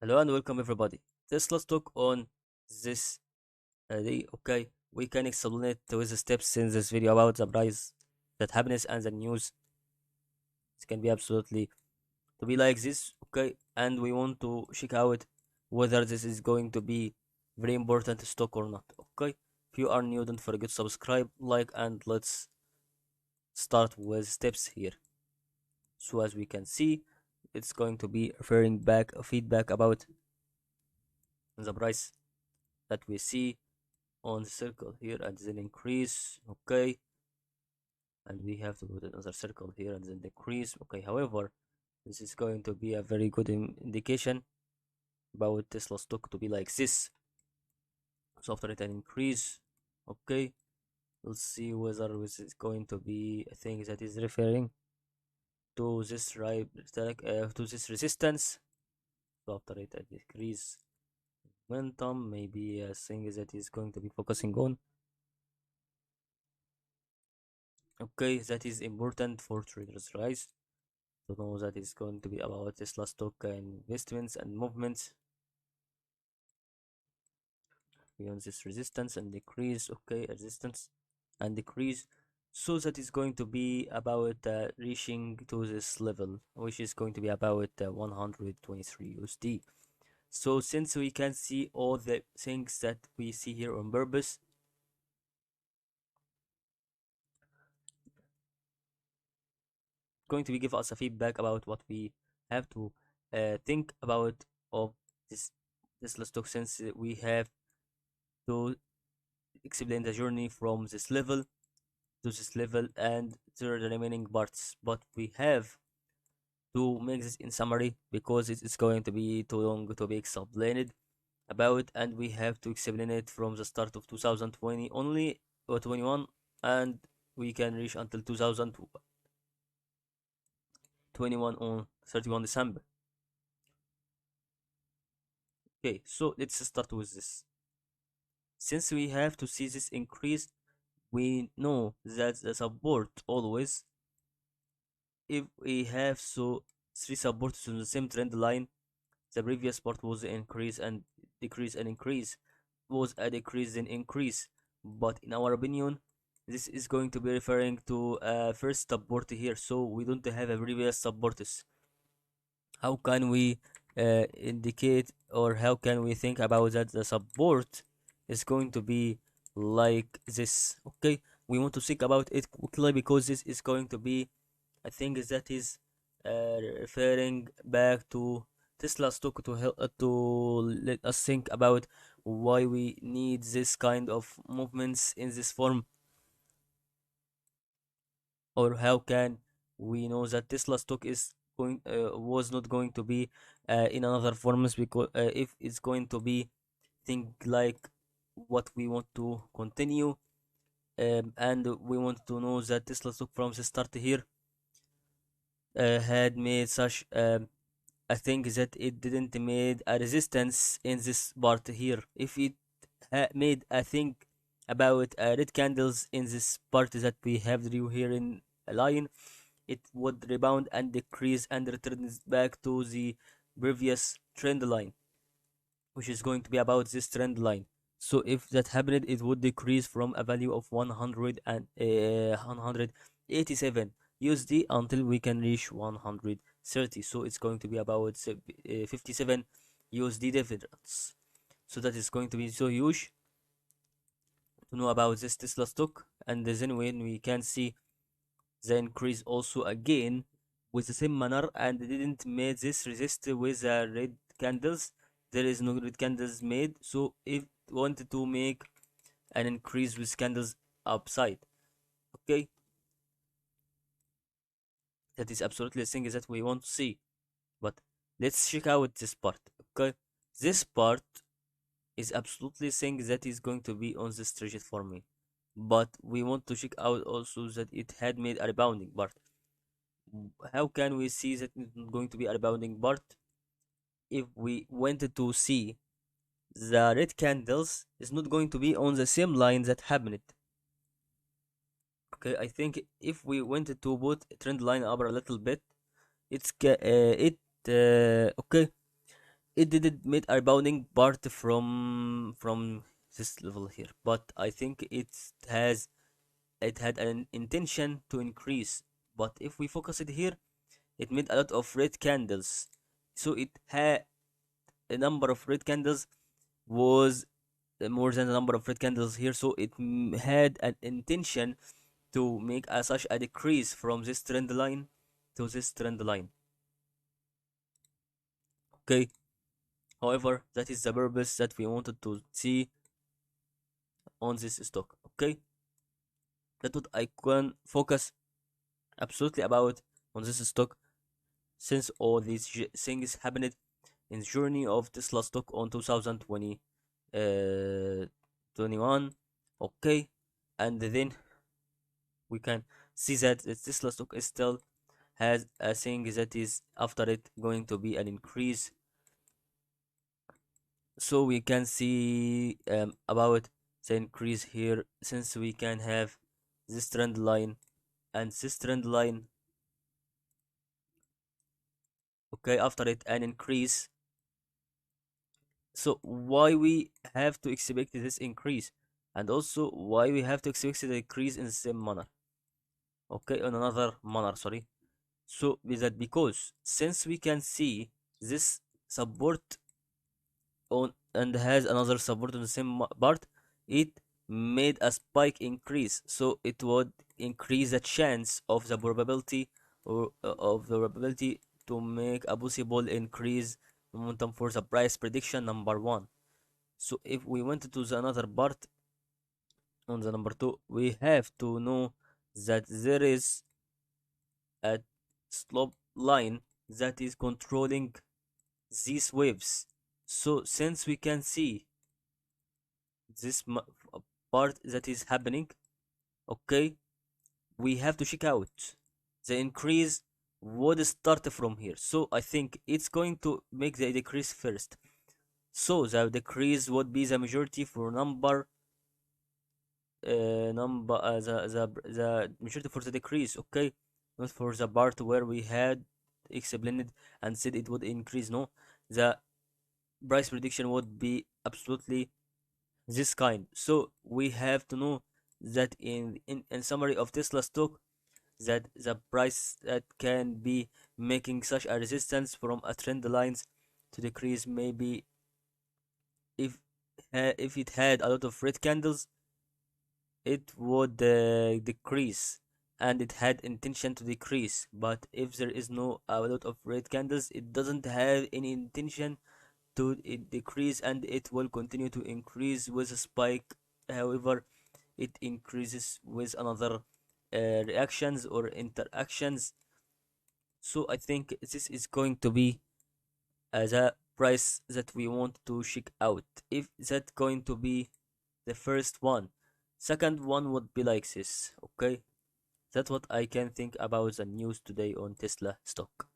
Hello and welcome everybody. Let's talk on this day. Okay, we can explain it with the steps in this video about the price, that happiness and the news. It can be absolutely to be like this. Okay, and we want to check out whether this is going to be very important stock or not. Okay, if you are new, don't forget to subscribe, like, and let's start with steps here. So as we can see, it's going to be referring back feedback about the price that we see on the circle here and then increase. Okay, and we have to put another circle here and then decrease. Okay, however, this is going to be a very good indication about Tesla stock to be like this. So after it an increase. Okay, let's see whether this is going to be a thing that is referring to this right to this resistance. So after it a decrease momentum, maybe a thing that is going to be focusing on. Okay, that is important for traders, right? To know that it's going to be about Tesla stock investments and movements beyond this resistance and decrease. Okay, resistance and decrease. So that is going to be about reaching to this level, which is going to be about 123 USD. So since we can see all the things that we see here on purpose, going to be give us a feedback about what we have to think about of this Tesla stock, since we have to explain the journey from this level to this level and the remaining parts, but we have to make this in summary because it is going to be too long to be explained about, and we have to explain it from the start of 2020 only or 21, and we can reach until 2021 on 31 December. Okay, so let's start with this. Since we have to see this increase, we know that the support always, if we have so three supports on the same trend line, the previous part was increase and decrease and increase, was a decrease and increase. But in our opinion, this is going to be referring to first support here, so we don't have a previous supports. How can we indicate, or how can we think about that the support is going to be like this? Okay, we want to think about it quickly because this is going to be, I think, that is referring back to Tesla stock to help to let us think about why we need this kind of movements in this form, or how can we know that Tesla stock is going was not going to be in another forms, because if it's going to be think like what we want to continue, and we want to know that Tesla stock from the start here had made such I think that it didn't made a resistance in this part here. If it made a thing about red candles in this part that we have drew here in a line, it would rebound and decrease and returns back to the previous trend line, which is going to be about this trend line. So if that happened, it would decrease from a value of 100 and 187 USD until we can reach 130. So it's going to be about 57 USD difference. So that is going to be so huge to know about this Tesla stock. And then when we can see the increase also again with the same manner, and didn't make this resist with the red candles, there is no red candles made, so it wanted to make an increase with candles upside. Okay, that is absolutely the thing that we want to see. But let's check out this part. Okay, this part is absolutely thing that is going to be on the strategy for me, but we want to check out also that it had made a rebounding part. How can we see that it's not going to be a rebounding part? If we wanted to see the red candles is not going to be on the same line that happened. Okay, I think if we wanted to put trend line up a little bit, it's okay, it didn't make a rebounding part from this level here, but I think it had an intention to increase. But if we focus it here, it made a lot of red candles, so it had a number of red candles was more than the number of red candles here, so it had an intention to make such a decrease from this trend line to this trend line. Okay, however, that is the purpose that we wanted to see on this stock. Okay, that's what I can focus absolutely about on this stock, since all these things happened in the journey of Tesla stock on 2020 21. Okay, and then we can see that the Tesla stock is still has a thing that is after it going to be an increase. So we can see about the increase here, since we can have this trend line and this trend line. Okay, after it an increase. So why we have to expect this increase, and also why we have to expect the increase in the same manner. Okay, in another manner, sorry. So is that because since we can see this support on and has another support on the same part, it made a spike increase, so it would increase the chance of the probability, or of the probability to make a possible increase momentum for the price prediction number one. So if we went to the another part on the number two, we have to know that there is a slope line that is controlling these waves. So since we can see this part that is happening, okay, we have to check out the increase would start from here. So I think it's going to make the decrease first. So the decrease would be the majority for the majority for the decrease, okay, not for the part where we had explained and said it would increase. No, the price prediction would be absolutely this kind. So we have to know that in summary of Tesla stock, that the price that can be making such a resistance from a trend lines to decrease, maybe if if it had a lot of red candles, it would decrease, and it had intention to decrease. But if there is no a lot of red candles, it doesn't have any intention to decrease, and it will continue to increase with a spike. However, it increases with another reactions or interactions. So I think this is going to be the price that we want to check out. If that going to be the first one, second one would be like this. Okay, that's what I can think about the news today on Tesla stock.